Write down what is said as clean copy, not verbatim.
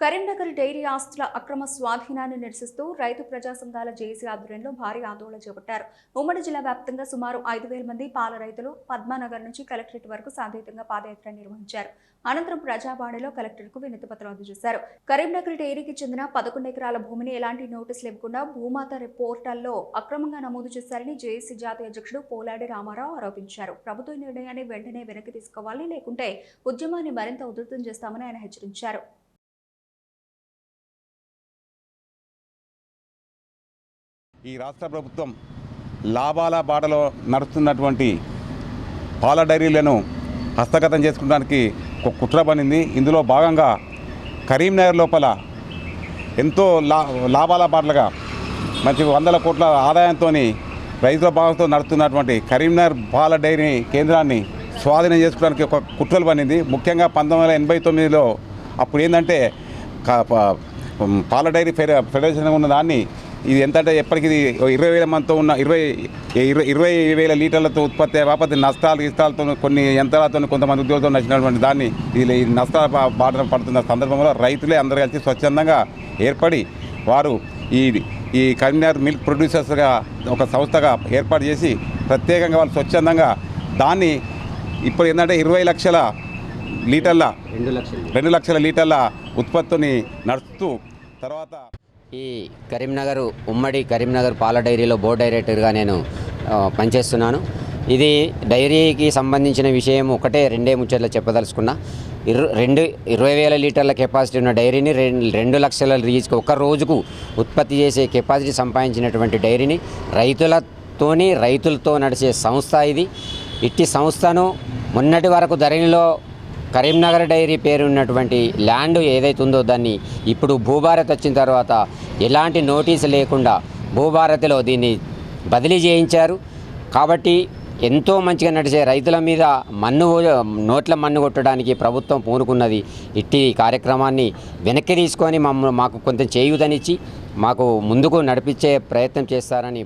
Karimnagar dairy ఆస్తుల అక్రమ స్వాధీనాన్ని నిరసిస్తూ రైతు ప్రజా సంఘాల జేఏసీ ఆధ్వర్యంలో భారీ ఆందోళన చేపట్టారు. ఉమ్మడి జిల్లా వ్యాప్తంగా సుమారు 5,000 మంది పాల రైతులు పద్మానగర్ నుంచి కలెక్టరేట్ వరకు శాంతియుతంగా పాదయాత్ర నిర్వహించారు. అనంతరం ప్రజావాణిలో కలెక్టర్కు వినతి పత్రం అందజేశారు. కరీంనగర్ డైరీకి చెందిన 11 ఎకరాల భూమిని ఎలాంటి నోటీసులు ఇవ్వకుండా భూమాత పోర్టల్లో అక్రమంగా నమోదు చేశారని జేఏసీ జాతీయ అధ్యక్షుడు పోలాడి రామారావు ఆరోపించారు. ప్రభుత్వ నిర్ణయాన్ని వెంటనే వెనక్కి తీసుకోవాలి, లేకుంటే ఉద్యమాన్ని మరింత ఉధృతం చేస్తామని ఆయన హెచ్చరించారు. ఈ రాష్ట్ర ప్రభుత్వం లాభాల బాటలో నడుస్తున్నటువంటి పాల డైరీలను హస్తగతం చేసుకోవడానికి ఒక కుట్ర పనింది. ఇందులో భాగంగా కరీంనగర్ లోపల ఎంతో లాభాల బాటలుగా మంచి 100 కోట్ల ఆదాయంతో రైతుల భాగంతో నడుస్తున్నటువంటి కరీంనగర్ పాల డైరీ కేంద్రాన్ని స్వాధీనం చేసుకోవడానికి ఒక కుట్రలు పనింది. ముఖ్యంగా 1989లో అప్పుడు ఏంటంటే పాల డైరీ ఫెడరేషన్ ఉన్న దాన్ని ఇది ఎంతంటే ఎప్పటికీ 20,000 మందితో ఉన్న 20,000 లీటర్లతో ఉత్పత్తి బాపతి నష్టాలతో కొన్ని యంత్రాలతో కొంతమంది ఉద్యోగులతో నచ్చినటువంటి దాన్ని ఇది నష్టాల బాట పడుతున్న సందర్భంలో రైతులే అందరూ కలిసి స్వచ్ఛందంగా ఏర్పడి వారు ఈ కరీంనగర్ మిల్క్ ప్రొడ్యూసర్స్గా ఒక సంస్థగా ఏర్పాటు చేసి ప్రత్యేకంగా వాళ్ళు స్వచ్ఛందంగా దాన్ని ఇప్పుడు ఏంటంటే 20 లక్షల లీటర్ల 2 లక్షల లీటర్ల ఉత్పత్తిని నడుస్తూ తర్వాత ఈ కరీంనగర్ ఉమ్మడి కరీంనగర్ పాల డైరీలో బోర్డు డైరెక్టర్గా నేను పనిచేస్తున్నాను. ఇది డైరీకి సంబంధించిన విషయం రెండే ముచ్చట్లు చెప్పదలుచుకున్నా. 20,000 లీటర్ల కెపాసిటీ ఉన్న డైరీని 2 లక్షల రీచ్కి ఒక రోజుకు ఉత్పత్తి చేసే కెపాసిటీ సంపాదించినటువంటి డైరీని రైతులతో నడిచే సంస్థ ఇది. ఇట్టి సంస్థను మొన్నటి వరకు ధరణిలో కరీంనగర్ డైరీ పేరు ఉన్నటువంటి ల్యాండ్ ఏదైతే ఉందో దాన్ని ఇప్పుడు భూభారత్ వచ్చిన తర్వాత ఎలాంటి నోటీసు లేకుండా భూభారత్లో దీన్ని బదిలీ చేయించారు. కాబట్టి ఎంతో మంచిగా నడిచే రైతుల మీద నోట్ల మన్ను కొట్టడానికి ప్రభుత్వం పూనుకున్నది. ఇట్టి కార్యక్రమాన్ని వెనక్కి తీసుకొని మాకు కొంత చేయూతనిచ్చి మాకు ముందుకు నడిపించే ప్రయత్నం చేస్తారని